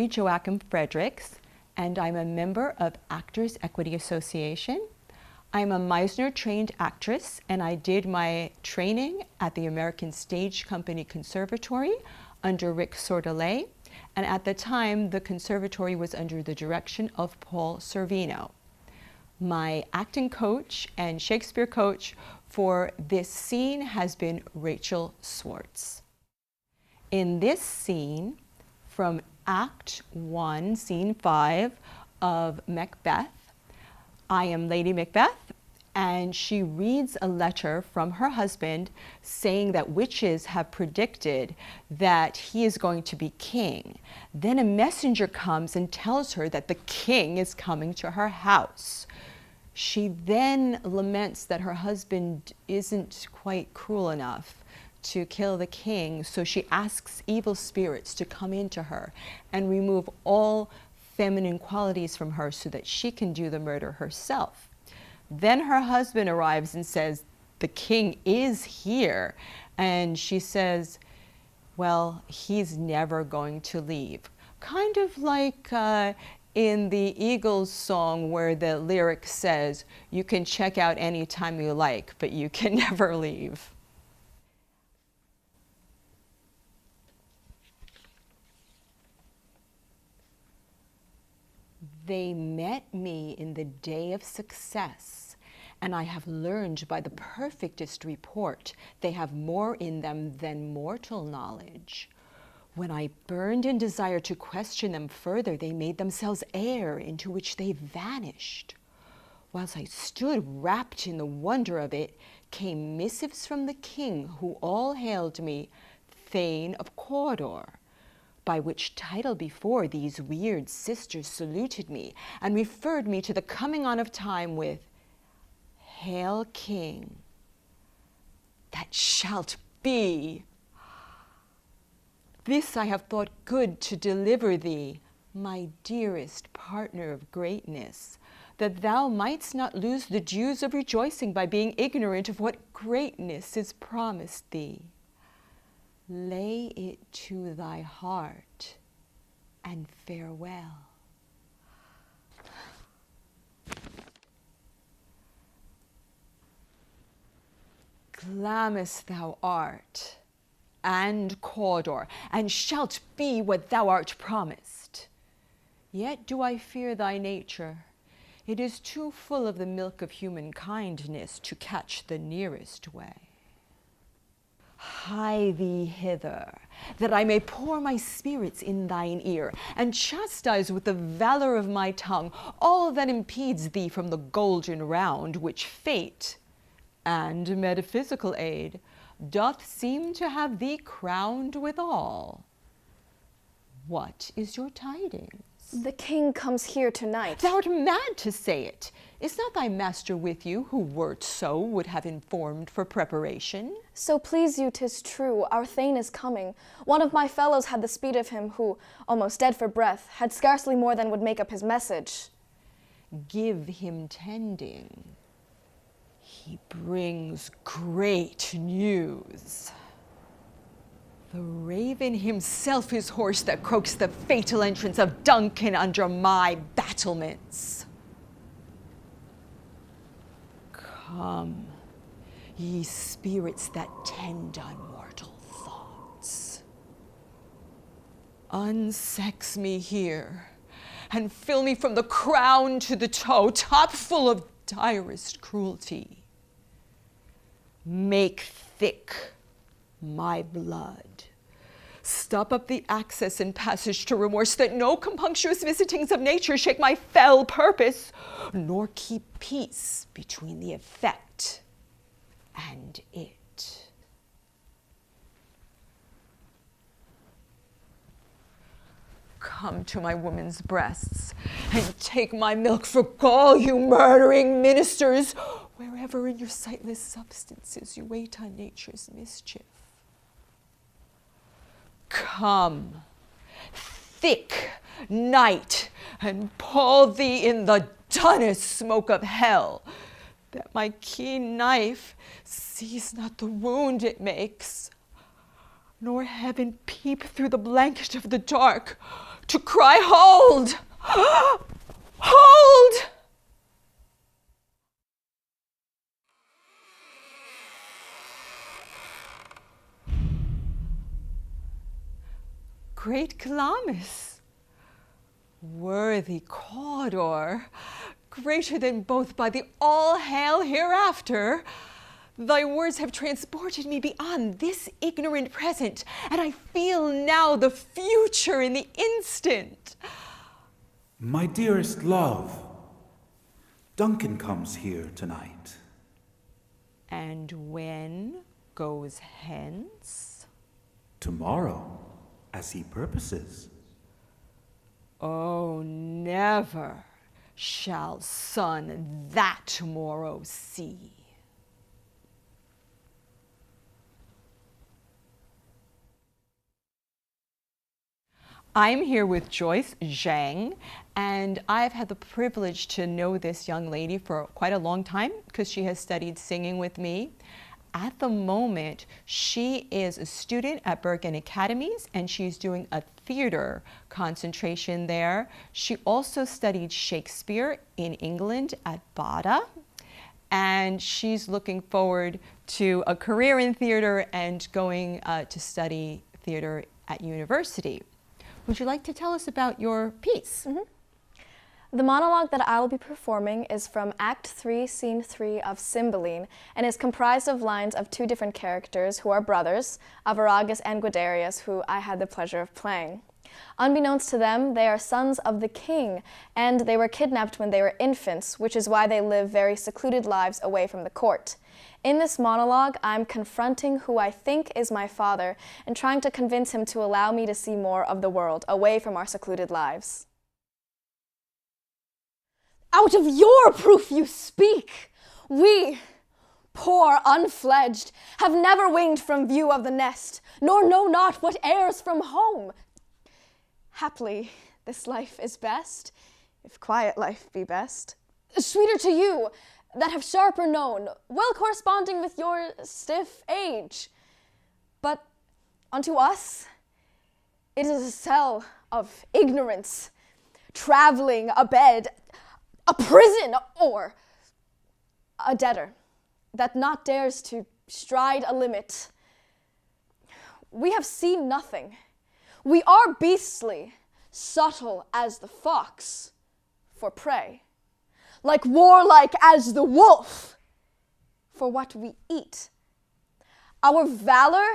married Joachim Fredrics, and I'm a member of Actors Equity Association. I'm a Meisner-trained actress, and I did my training at the American Stage Company Conservatory under Rick Schaudel, and at the time, the conservatory was under the direction of Paul Sorvino. My acting coach and Shakespeare coach for this scene has been Rachel Swartz. In this scene, from Act 1, Scene 5 of Macbeth, I am Lady Macbeth, and she reads a letter from her husband saying that witches have predicted that he is going to be king. Then a messenger comes and tells her that the king is coming to her house. She then laments that her husband isn't quite cruel enough to kill the king, so she asks evil spirits to come into her and remove all feminine qualities from her so that she can do the murder herself. Then her husband arrives and says, the king is here. And she says, well, he's never going to leave. Kind of like in the Eagles song where the lyric says, you can check out anytime you like, but you can never leave. They met me in the day of success, and I have learned by the perfectest report they have more in them than mortal knowledge. When I burned in desire to question them further, they made themselves air into which they vanished. Whilst I stood wrapped in the wonder of it, came missives from the king, who all hailed me Thane of Cawdor, by which title before these weird sisters saluted me and referred me to the coming on of time with, Hail King, that shalt be. This I have thought good to deliver thee, my dearest partner of greatness, that thou mightst not lose the dues of rejoicing by being ignorant of what greatness is promised thee. Lay it to thy heart, and farewell. Glamis thou art, and Cawdor, and shalt be what thou art promised. Yet do I fear thy nature. It is too full of the milk of human kindness to catch the nearest way. Hie thee hither, that I may pour my spirits in thine ear, and chastise with the valor of my tongue all that impedes thee from the golden round which fate and metaphysical aid doth seem to have thee crowned withal. What is your tidings? The king comes here tonight. Thou'rt mad to say it. Is not thy master with you, who wert so would have informed for preparation? So please you, 'tis true, our Thane is coming. One of my fellows had the speed of him, who, almost dead for breath, had scarcely more than would make up his message. Give him tending. He brings great news. The raven himself is hoarse that croaks the fatal entrance of Duncan under my battlements. Come, ye spirits that tend on mortal thoughts. Unsex me here, and fill me from the crown to the toe, top full of direst cruelty. Make thick my blood. Stop up the access and passage to remorse, that no compunctious visitings of nature shake my fell purpose, nor keep peace between the effect and it. Come to my woman's breasts, and take my milk for gall, you murdering ministers, wherever in your sightless substances you wait on nature's mischief. Come, thick night, and pall thee in the dunnest smoke of hell, that my keen knife sees not the wound it makes, nor heaven peep through the blanket of the dark to cry, hold! Hold! Great Calamus, worthy Cawdor, greater than both by the all hail hereafter, thy words have transported me beyond this ignorant present, and I feel now the future in the instant. My dearest love, Duncan comes here tonight. And when goes hence? Tomorrow, as he purposes. Oh, never shall sun that tomorrow see. I'm here with Joyce, Zheng, and I've had the privilege to know this young lady for quite a long time because she has studied singing with me. At the moment, she is a student at Bergen Academies, and she's doing a theater concentration there. She also studied Shakespeare in England at Bada, and she's looking forward to a career in theater and going to study theater at university. Would you like to tell us about your piece? Mm-hmm. The monologue that I will be performing is from Act 3, Scene 3 of Cymbeline, and is comprised of lines of two different characters who are brothers, Avaragus and Guiderius, who I had the pleasure of playing. Unbeknownst to them, they are sons of the king, and they were kidnapped when they were infants, which is why they live very secluded lives away from the court. In this monologue, I'm confronting who I think is my father and trying to convince him to allow me to see more of the world away from our secluded lives. Out of your proof you speak! We, poor unfledged, have never winged from view of the nest, nor know not what airs from home. Haply, this life is best, if quiet life be best. Sweeter to you, that have sharper known, well corresponding with your stiff age. But unto us, it is a cell of ignorance, traveling a bed, a prison, or a debtor that not dares to stride a limit. We have seen nothing. We are beastly, subtle as the fox for prey, like warlike as the wolf for what we eat. Our valor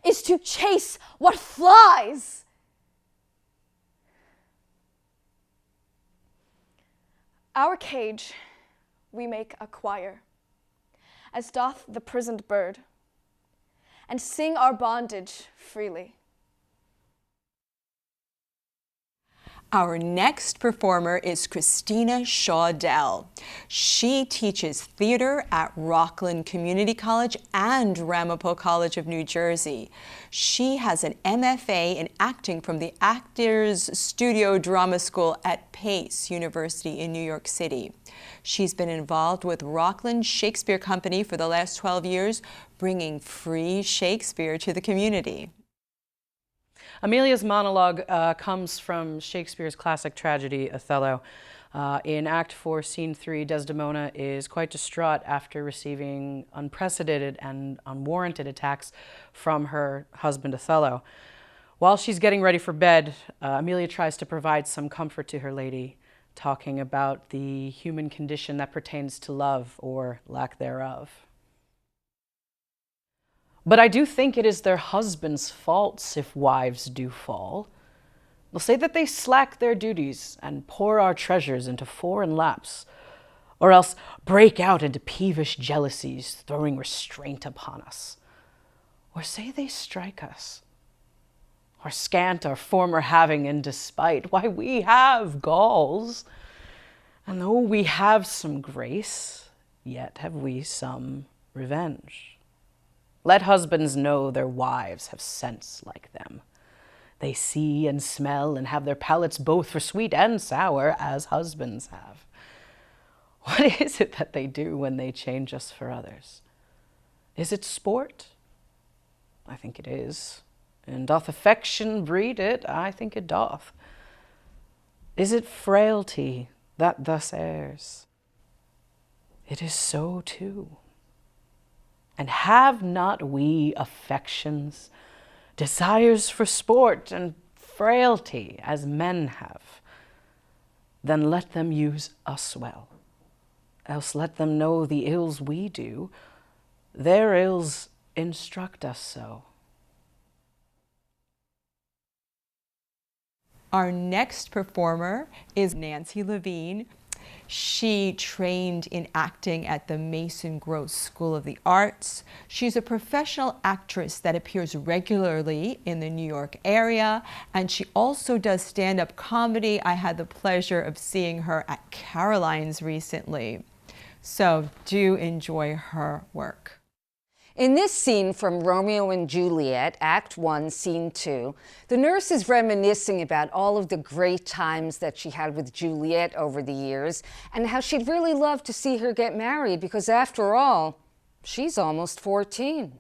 is to chase what flies. Our cage we make a choir, as doth the prisoned bird, and sing our bondage freely. Our next performer is Christina Schaudel. She teaches theater at Rockland Community College and Ramapo College of New Jersey. She has an MFA in acting from the Actors Studio Drama School at Pace University in New York City. She's been involved with Rockland Shakespeare Company for the last 12 years, bringing free Shakespeare to the community. Amelia's monologue comes from Shakespeare's classic tragedy, Othello. In Act 4, Scene 3, Desdemona is quite distraught after receiving unprecedented and unwarranted attacks from her husband, Othello. While she's getting ready for bed, Amelia tries to provide some comfort to her lady, talking about the human condition that pertains to love or lack thereof. But I do think it is their husbands' faults if wives do fall. They'll say that they slack their duties and pour our treasures into foreign laps, or else break out into peevish jealousies, throwing restraint upon us. Or say they strike us, or scant our former having in despite. Why, we have galls, and though we have some grace, yet have we some revenge. Let husbands know their wives have sense like them. They see and smell and have their palates both for sweet and sour, as husbands have. What is it that they do when they change us for others? Is it sport? I think it is. And doth affection breed it? I think it doth. Is it frailty that thus errs? It is so too. And have not we affections, desires for sport and frailty as men have? Then let them use us well, else let them know the ills we do, their ills instruct us so. Our next performer is Nancy Levine. She trained in acting at the Mason Gross School of the Arts. She's a professional actress that appears regularly in the New York area, and she also does stand-up comedy. I had the pleasure of seeing her at Caroline's recently. So do enjoy her work. In this scene from Romeo and Juliet, Act 1, Scene 2, the nurse is reminiscing about all of the great times that she had with Juliet over the years and how she'd really love to see her get married because, after all, she's almost 14.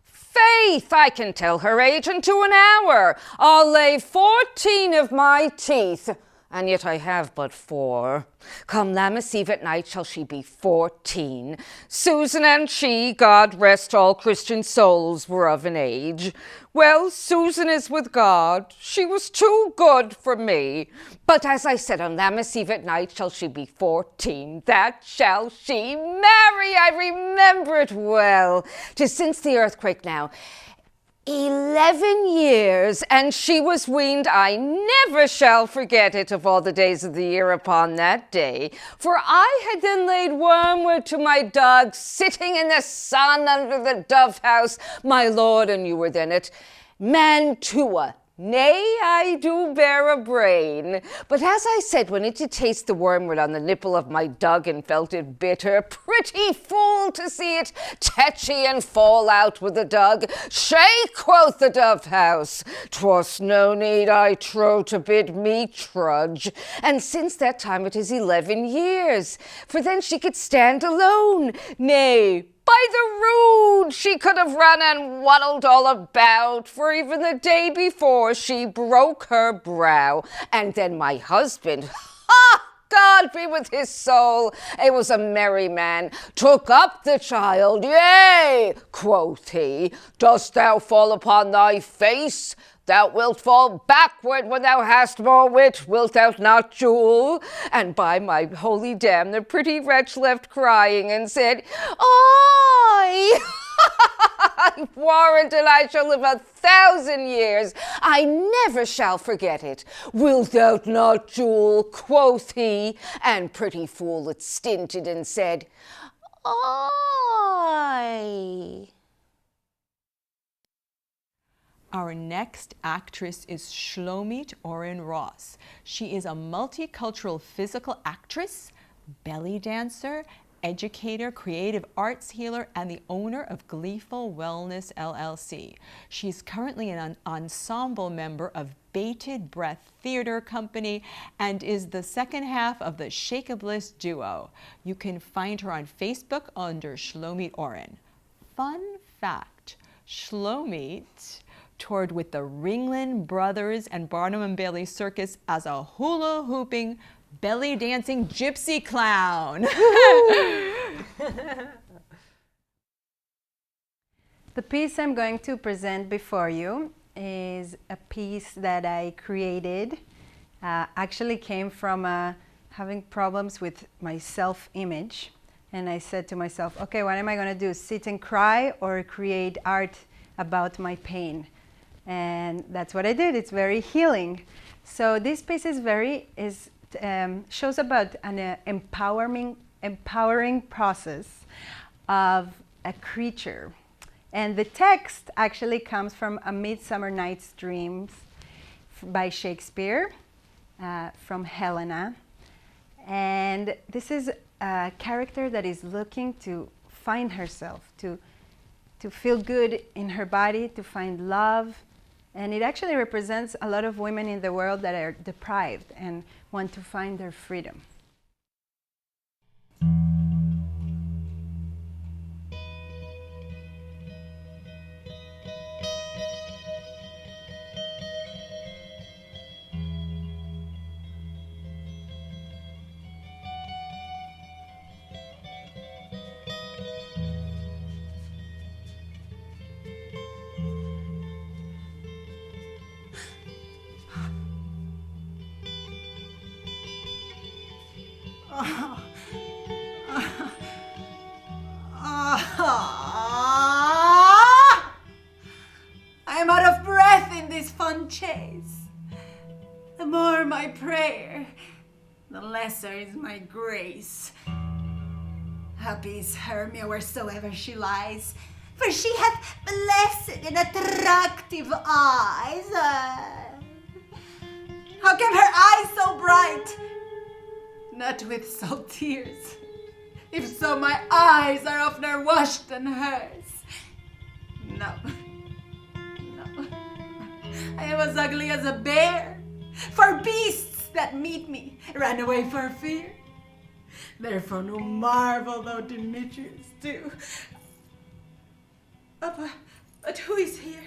Faith, I can tell her age in 2 hours. I'll lay 14 of my teeth. And yet I have but 4. Come Lammas Eve at night shall she be 14. Susan and she, God rest all Christian souls, were of an age. Well, Susan is with God. She was too good for me. But as I said, on Lammas Eve at night shall she be 14. That shall she marry. I remember it well. 'Tis since the earthquake now. 11 years, and she was weaned. I never shall forget it of all the days of the year upon that day. For I had then laid wormwood to my dog, sitting in the sun under the dove house, my lord, and you were then at Mantua. Nay, I do bear a brain. But as I said, when it did taste the wormwood on the nipple of my dug and felt it bitter, pretty fool to see it tetchy and fall out with the dug. Shake, quoth the dove house. 'Twas no need, I trow, to bid me trudge. And since that time it is 11 years. For then she could stand alone. Nay, by the rood, she could have run and waddled all about, for even the day before she broke her brow. And then my husband, ha! God be with his soul, it was a merry man, took up the child. Yea, quoth he, dost thou fall upon thy face? Thou wilt fall backward when thou hast more wit, wilt thou not, Jewel? And by my holy dam, the pretty wretch left crying and said, I warrant and I shall live 1,000 years. I never shall forget it. Wilt thou not, Jewel? Quoth he, and pretty fool it stinted and said, I. Our next actress is Shlomit Oren Ross. She is a multicultural physical actress, belly dancer, educator, creative arts healer, and the owner of Gleeful Wellness LLC. She's currently an ensemble member of Bated Breath Theater Company and is the second half of the Shakeabliss duo. You can find her on Facebook under Shlomit Oren. Fun fact, Shlomit toured with the Ringling Brothers and Barnum and Bailey Circus as a hula hooping, belly dancing gypsy clown. The piece I'm going to present before you is a piece that I created. Actually came from having problems with my self-image. And I said to myself, okay, what am I going to do? Sit and cry or create art about my pain? And that's what I did. It's very healing. So this piece is shows about an empowering process of a creature. And the text actually comes from A Midsummer Night's Dream by Shakespeare, from Helena. And this is a character that is looking to find herself, to feel good in her body, to find love. And it actually represents a lot of women in the world that are deprived and want to find their freedom. I'm out of breath in this fun chase. The more my prayer, the lesser is my grace. Happy is Hermia wheresoever she lies, for she hath blessed and attractive eyes. How came her eyes so bright? Not with salt tears. If so, my eyes are oftener washed than hers. No. I am as ugly as a bear, for beasts that meet me ran away for fear. Therefore no marvel though Demetrius do. But who is here?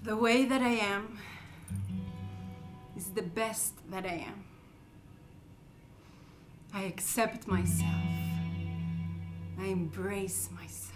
The way that I am is the best that I am. I accept myself. I embrace myself.